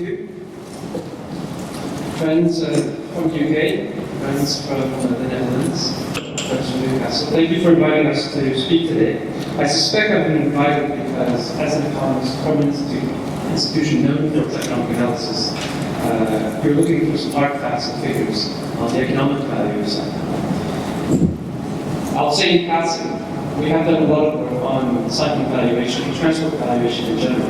you. Friends from the UK, friends from the Netherlands, friends from Newcastle. Thank you for inviting us to speak today. I suspect I've been invited because, as an economist from an institution known for its economic analysis, you're looking for some hard facts and figures on the economic value of cycling. I'll say in passing, we have done a lot of work on cycling valuation, transport valuation in general.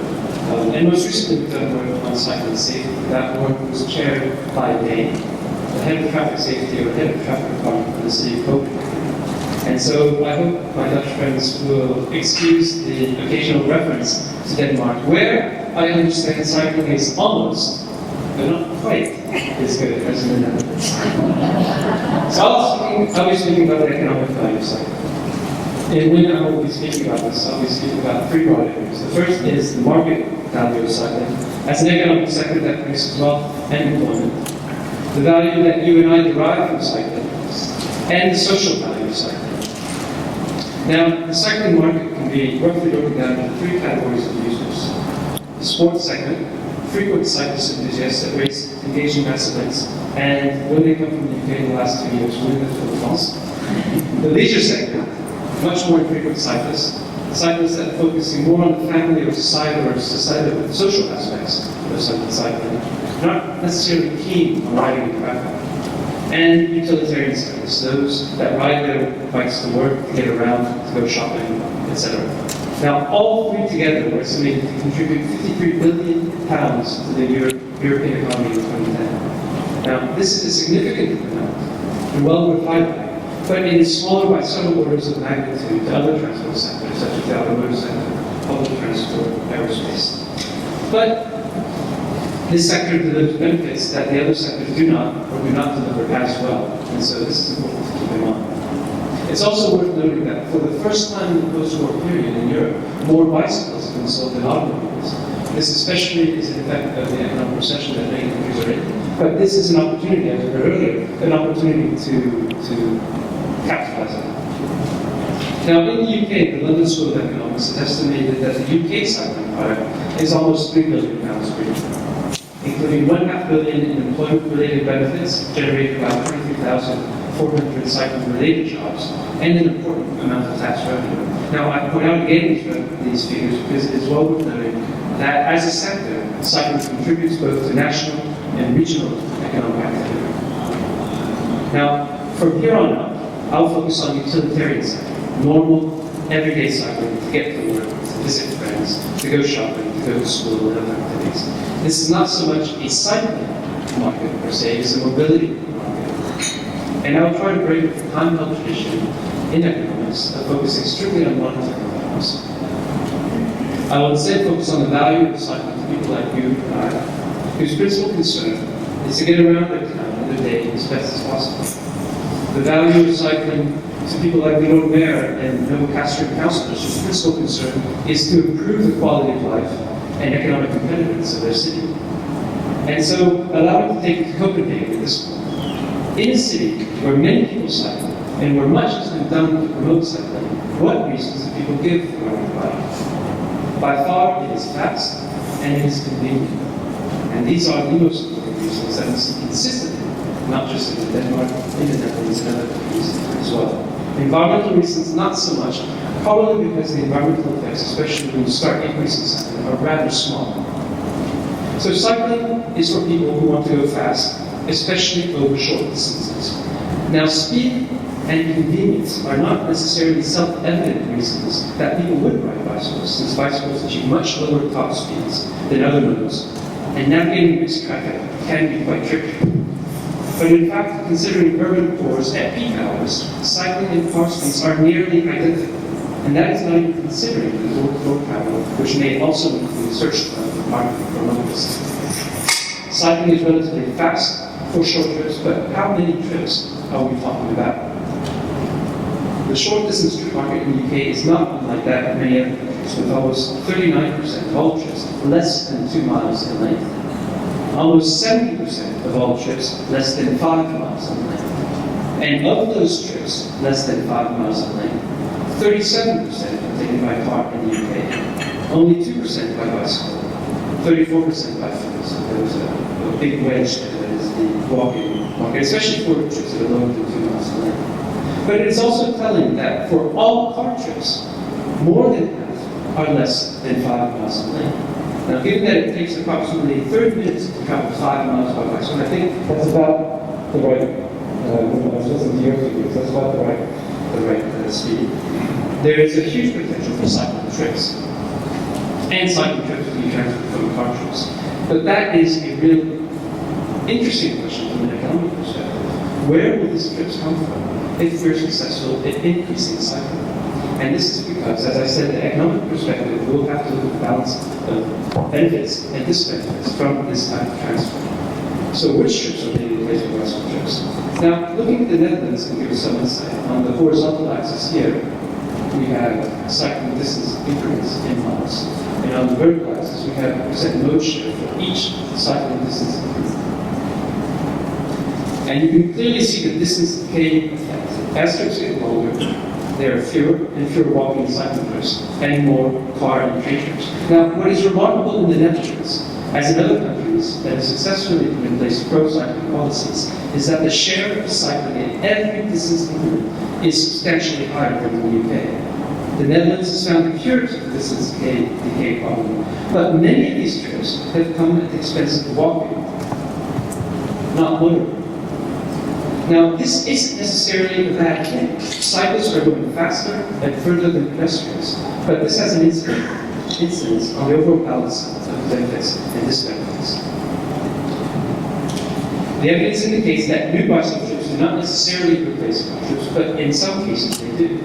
And most recently, we've done work on cycling safety. That work was chaired by Dane, the head of traffic safety or head of traffic department for the city of Copenhagen. And so I hope my Dutch friends will excuse the occasional reference to Denmark, where I understand cycling is almost, but not quite, as good as in the Netherlands. So I'll be speaking about the economic value of cycling. And when I will be speaking about this, I'll be speaking about three broad areas. The first is the market value of cycling as an economic sector that produces wealth and employment, the value that you and I derive from cycling, and the social value of cycling. Now, the cycling market can be roughly broken down into three categories of users. The sports segment, frequent cyclist enthusiasts that race engaging mass events, and when they come from the UK in the last 2 years, we're with the France. The leisure segment, much more infrequent cyclists that are focusing more on the family or societal social aspects of cycling, not necessarily keen on riding in traffic. And utilitarian cyclists, those that ride their bikes to work, to get around, to go shopping, etc. Now, all three together were estimated to contribute £53 billion to the European economy in 2010. Now, this is a significant amount, and well worth highlighting. But it is smaller by several orders of magnitude to other transport sectors, such as the automotive sector, public transport, aerospace. But this sector delivers benefits that the other sectors do not, or do not deliver as well. And so this is important to keep in mind. It's also worth noting that for the first time in the post-war period in Europe, more bicycles have been sold than automobiles. This especially is an effect of the economic recession that many countries are in. But this is an opportunity, as we heard earlier, an opportunity to capitalize on. Now, in the UK, the London School of Economics has estimated that the UK cycling product is almost £3 billion per year, including £1.5 billion in employment-related benefits, generating about 23,400 cycling-related jobs, and an important amount of tax revenue. Now, I point out again these figures because it is well worth noting that as a sector, cycling contributes both to national and regional economic activity. Now, from here on out, I'll focus on utilitarian cycling, normal, everyday cycling to get to work, to visit friends, to go shopping, to go to school, and other activities. This is not so much a cycling market per se, it's a mobility market. And I'll try to break with the time-held tradition in economics of focusing strictly on monetary values. I will instead focus on the value of cycling to people like you and I, whose principal concern is to get around their town and their day as best as possible. The value of cycling to people like the Lord Mayor and Noble Castro councillors, whose principal concern is to improve the quality of life and economic competitiveness of their city. And so, allow me to take you to Copenhagen at this point. In a city where many people cycle, and where much has been done to promote cycling, what reasons do people give for riding a bike? By far, it is fast, and it is convenient. And these are the most important reasons that we see consistently, not just in Denmark, in the Netherlands, and other countries as well. Environmental reasons, not so much, probably because the environmental effects, especially when you start increasing cycling, are rather small. So cycling is for people who want to go fast, especially over short distances. Now, speed and convenience are not necessarily self-evident reasons that people would ride bicycles, since bicycles achieve much lower top speeds than other modes, and navigating mixed traffic can be quite tricky. But in fact, considering urban cores at peak hours, cycling and car speeds are nearly identical. And that is not even considering the door-to-door travel, which may also include search marketing for motorists. Cycling is relatively fast for short trips, but how many trips are we talking about? The short distance trip market in the UK is not unlike that of many other countries, with almost 39% of all trips less than 2 miles in length. Almost 70% of all trips less than 5 miles in length. And of those trips less than 5 miles in length, 37% are taken by car in the UK, only 2% by bicycle. 34% bicycles. So there was a big wedge there that is the walking market, especially for trips that are lower than 2 miles in length. But it's also telling that for all car trips, more than half are less than 5 miles in length. Now, given that it takes approximately 30 minutes to travel 5 miles by bicycle, I think that's about the right, I was listening to your figures, that's about the right speed. There is a huge potential for cycling trips, and cycling trips to be transferred from car trips. But that is a real interesting question from an economic perspective. Where will these trips come from if we're successful in increasing cycling? And this is because, as I said, the economic perspective will have to look at the balance of benefits and disbenefits from this type of transfer. So which trips are being replaced with bicycle trips? Now, looking at the Netherlands can give us some insight. On the horizontal axis here, we have cycling distance increments in miles. And on the vertical axis, we have percent mode share for each cycling distance increment. And you can clearly see the distance decay effect. As trips get longer, there are fewer and fewer walking and cycling trips, and more car and train trips. Now, what is remarkable in the Netherlands, as in other countries that have successfully put in place pro-cycling policies, is that the share of cycling in every distance increment is substantially higher than in the UK. The Netherlands has found a cure to the distance decay problem, but many of these trips have come at the expense of walking, not motoring. Now, this isn't necessarily a bad thing. Cyclists are going faster and further than pedestrians, but this has an incidence on the overall balance of benefits and disbenefits. The evidence indicates that new bicycle trips do not necessarily replace car trips, but in some cases they do.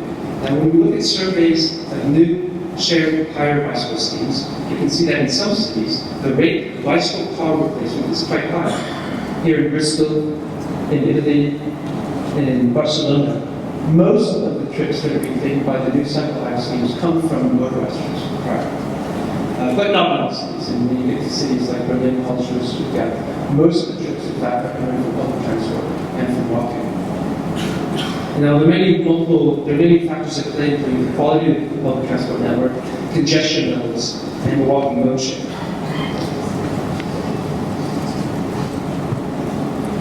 Now, when we look at surveys of new shared hire bicycle schemes, you can see that in some cities, the rate of bicycle car replacement is quite high. Here in Bristol, in Italy, in Barcelona, most of the trips that are being taken by the new cycle hire schemes come from motorized trips prior. But not all cities. And when you get to cities like Berlin, Karlsruhe, Stuttgart, most of the trips, in fact, are coming from public transport and from walking. Now, there are many factors at play, including the quality of the public transport network, congestion levels, and the walking mode share.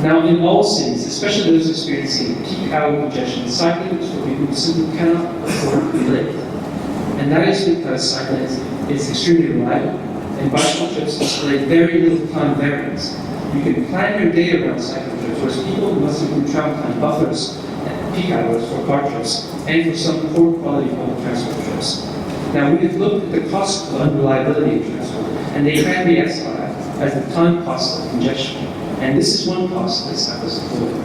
Now, in all cities, especially those experiencing peak hour congestion, cycling is for people who simply cannot afford to be late. And that is because cycling is extremely reliable, and bicycle trips display very little time variance. You can plan your day around cycling trips, whereas people must include travel time buffers at peak hours for car trips, and for some poor quality public transport trips. Now, we have looked at the cost of unreliability of transport, and they can be as high as the time cost of congestion. And this is one cost that cyclists avoid.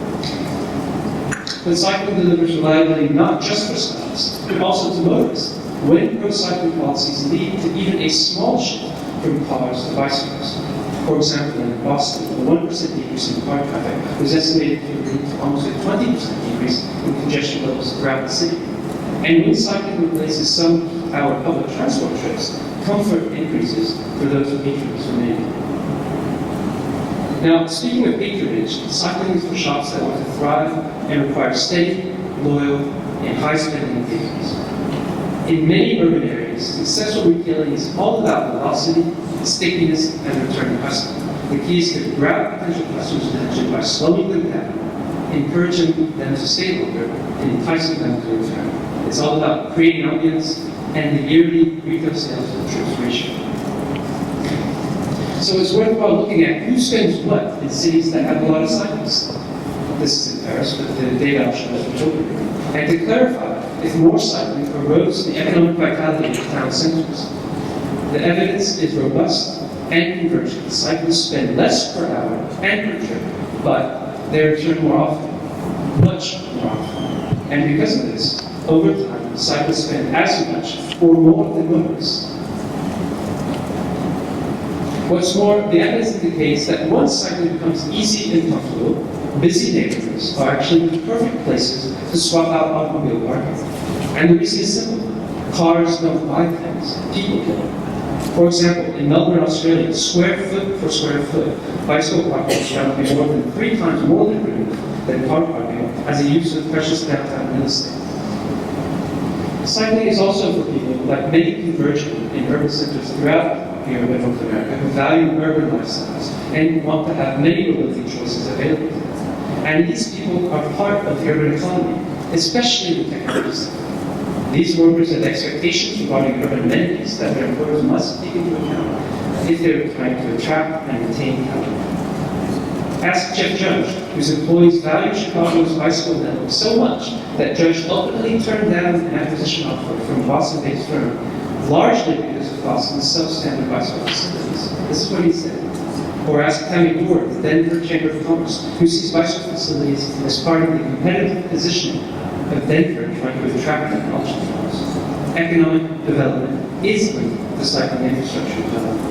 But cycling delivers reliability not just for cyclists, but also to motorists. When pro-cycling policies lead to even a small shift from cars to bicycles. For example, in Boston, a 1% decrease in car traffic was estimated to lead to almost a 20% decrease in congestion levels throughout the city. And when cycling replaces some our public transport trips, comfort increases for those who patrons remain. Now, speaking of patronage, cycling is for shops that want to thrive and require steady, loyal, and high-spending patrons. In many urban areas, successful retailing is all about velocity, stickiness, and return customer. The key is to grab potential customers' attention by slowing them down, encouraging them to stay longer, and enticing them to return. It's all about creating ambience and the yearly retail sales to trips ratio. So it's worthwhile looking at who spends what in cities that have a lot of cyclists. This is in Paris, but the data I'll show is children. And to clarify, if more cycling erodes the economic vitality of town centers. The evidence is robust and convergent. Cyclists spend less per hour and per trip, but they return more often, much more often. And because of this, over time, cyclists spend as much or more than motorists. What's more, the evidence indicates that once cycling becomes easy and comfortable, busy neighborhoods are actually the perfect places to swap out automobile parking. And the reason is simple. Cars don't buy things, people do. For example, in Melbourne, Australia, square foot for square foot, bicycle parking is found to be more than 3 times more lucrative than car parking as a use of precious downtown real estate. Cycling is also for people, like many converging in urban centers throughout Europe and North America, who value urban lifestyles and want to have many mobility choices available to them. And these people are part of the urban economy, especially the technology sector. These workers have expectations regarding urban amenities that their employers must take into account if they're trying to attract and retain talent. Ask Jeff Judge, whose employees value Chicago's bicycle network so much that Judge ultimately turned down an acquisition offer from a Boston-based firm, largely because of costs and substandard bicycle facilities. This is what he said. Or ask Tammy Ford, the Denver Chamber of Commerce, who sees bicycle facilities as part of the competitive positioning of Denver trying to attract technology firms. Economic development is linked to cycling infrastructure development.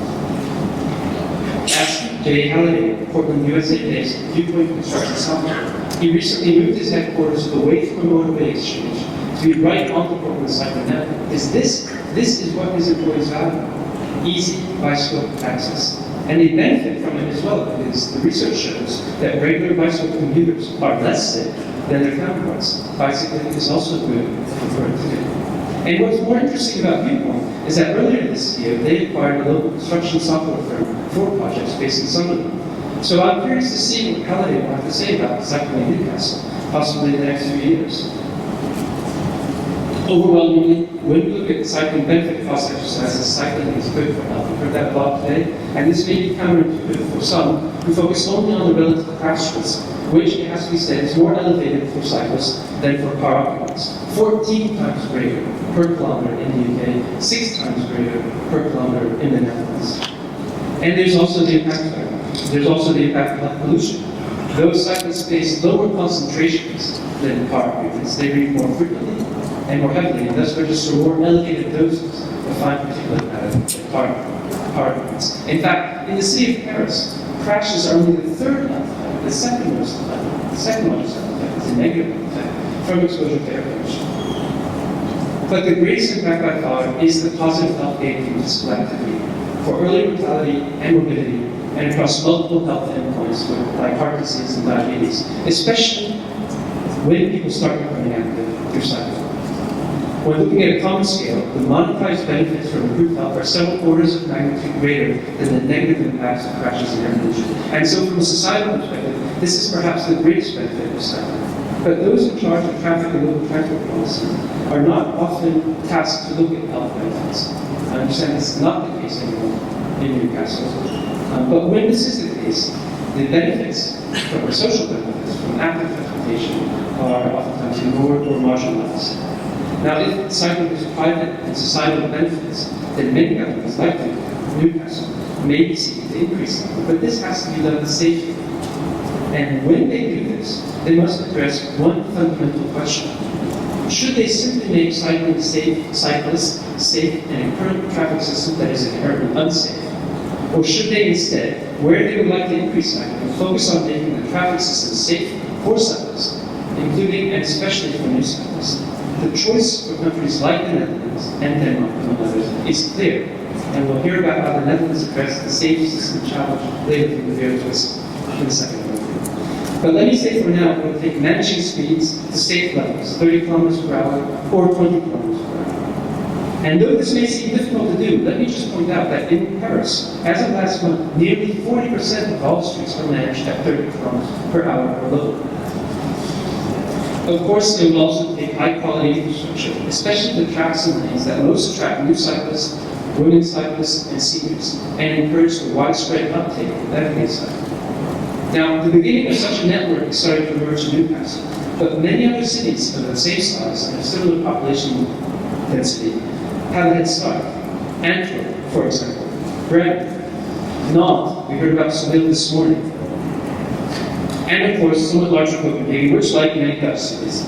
Ask Jay Halliday, Portland, USA-based Viewpoint Construction Software. He recently moved his headquarters away from a motorway exchange to be right on the Portland cycling network. This is what his employees value: easy bicycle access. And they benefit from it as well, because the research shows that regular bicycle commuters are less sick than their counterparts. Bicycling is also good for productivity. And what's more interesting about Viewpoint is that earlier this year, they acquired a local construction software firm for projects based in Summerlin. So I'm curious to see what Halliday will have to say about cycling in Newcastle, possibly in the next few years. Overwhelmingly, when we look at cycling benefit cost exercises, cycling is good for health. We've heard that a lot today, and this may be counterintuitive for some who focus only on the relative crash risk, which, it has to be said, is more elevated for cyclists than for car occupants. 14 times greater per kilometer in the UK, 6 times greater per kilometer in the Netherlands. And there's also the impact factor. There's also the impact of pollution. Those cyclists face lower concentrations than car occupants. They breathe more frequently and more heavily, and thus register more elevated doses of fine particulate matter than car occupants. In fact, in the city of Paris, crashes are only the third health effect. The second most effect, the second largest health effect is a negative effect from exposure to air pollution. But the greatest impact by far is the positive health gain from physical activity for early mortality and morbidity, and across multiple health endpoints like heart disease and diabetes, especially when people start becoming active through cycling. When looking at a common scale, the monetized benefits from improved health are several orders of magnitude greater than the negative impacts of crashes and air pollution. And so from a societal perspective, this is perhaps the greatest benefit of cycling. But those in charge of traffic and local transport policy are not often tasked to look at health benefits. I understand this is not the case anymore in Newcastle. But when this is the case, the benefits, from the social benefits, from active transportation, are oftentimes ignored or marginalized. Now, if cycling is private and societal benefits, then many governments, like Newcastle, may be seeking to increase them. But this has to be done safely. And when they do this, they must address one fundamental question. Should they simply make cycling safe, cyclists safe in a current traffic system that is inherently unsafe? Or should they instead, where they would like to increase cycling, focus on making the traffic system safe for cyclists, including and especially for new cyclists? The choice for countries like the Netherlands and Denmark, among others, is clear. And we'll hear about how the Netherlands addressed the safety system challenge later in the video twist in the second one. But let me say for now, we'll take managing speeds to safe levels, 30 kilometers per hour or 20 kilometers per hour. And though this may seem difficult to do, let me just point out that in Paris, as of last month, nearly 40% of all streets are managed at 30 kilometers per hour or lower. Of course, it will also take high-quality infrastructure, especially the tracks and lanes that most attract new cyclists, women cyclists, and seniors, and encourage the widespread uptake of everyday cycling. Now, the beginning of such a network is starting to emerge in Newcastle, but many other cities of the same size and of similar population density have a head start. Antwerp, for example, Bremen, Nantes, we heard about Seville this morning, and of course, somewhat larger Copenhagen, which, like many Dutch cities,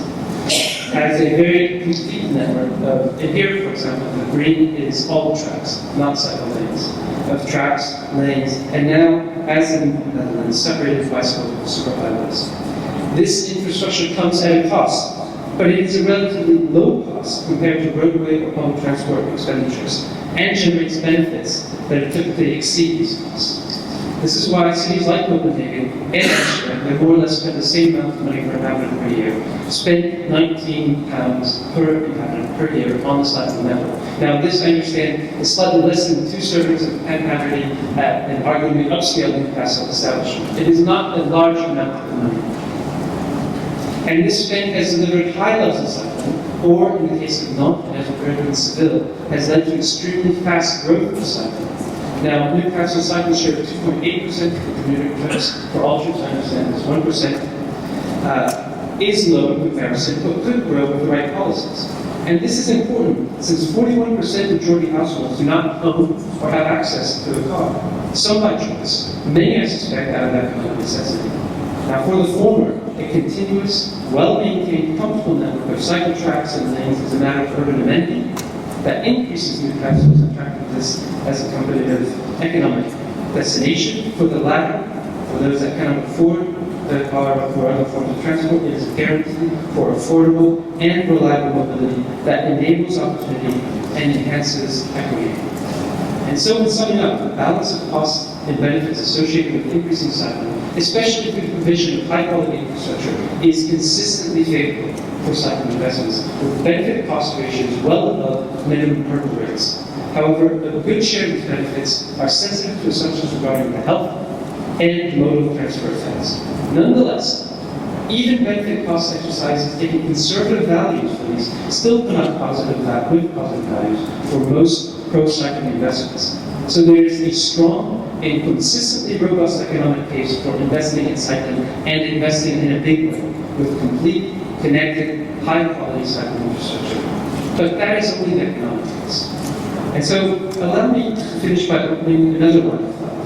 has a very complete network of, and here, for example, the green is all tracks, not cycle lanes, of tracks, lanes, and now, as in the Netherlands, separated bicycle superhighways. This infrastructure comes at a cost, but it is a relatively low cost compared to roadway or public transport expenditures, and generates benefits that typically exceed these costs. This is why cities like Copenhagen and Amsterdam, they more or less spend the same amount of money per inhabitant per year, spend £19 per inhabitant per year on the cycling network. Now this, I understand, is slightly less than 2 servings of annually at an arguably upscale Newcastle establishment. It is not a large amount of money. And this spend has delivered high levels of cycling, or in the case of Nantes, and as we've heard in Seville, has led to extremely fast growth of cycling. Now, Newcastle's cycling share of 2.8% of the community trips for all trips, I understand, is 1%, is low in comparison, but could grow with the right policies. And this is important, since 41% of Geordie households do not own or have access to a car. Some by choice, many I suspect out of economic necessity. Now, for the former, a continuous, well-maintained, comfortable network of cycle tracks and lanes is a matter of urban amenity that increases Newcastle's attractiveness as a competitive economic destination. For the latter, for those that cannot afford the car or other forms of transport, it is a guarantee for affordable and reliable mobility that enables opportunity and enhances equity. And so, in summing up, the balance of costs and benefits associated with increasing cycling, especially through the provision of high-quality infrastructure, is consistently favorable for cycling investments, with benefit-cost ratios well above minimum hurdle rates. However, a good share of these benefits are sensitive to assumptions regarding the health and modal transfer effects. Nonetheless, even benefit-cost exercises taking conservative values for these still come out positive values for most pro-cycling investments. So there is a strong and consistently robust economic case for investing in cycling and investing in a big way with complete, connected, high-quality cycling infrastructure. But that is only the economic case. And so allow me to finish by opening another line of thought.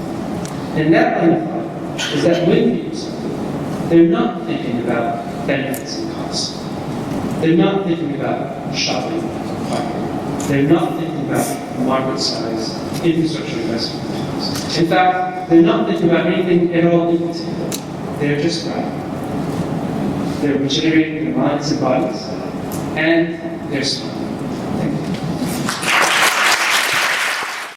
And that line of thought is that when people cycle, they're not thinking about benefits and costs. They're not thinking about shopping, they're not thinking about market-size infrastructure investment. In fact, they're not thinking about anything at all in particular. They're just riding. They're regenerating their minds and bodies, and they're smiling.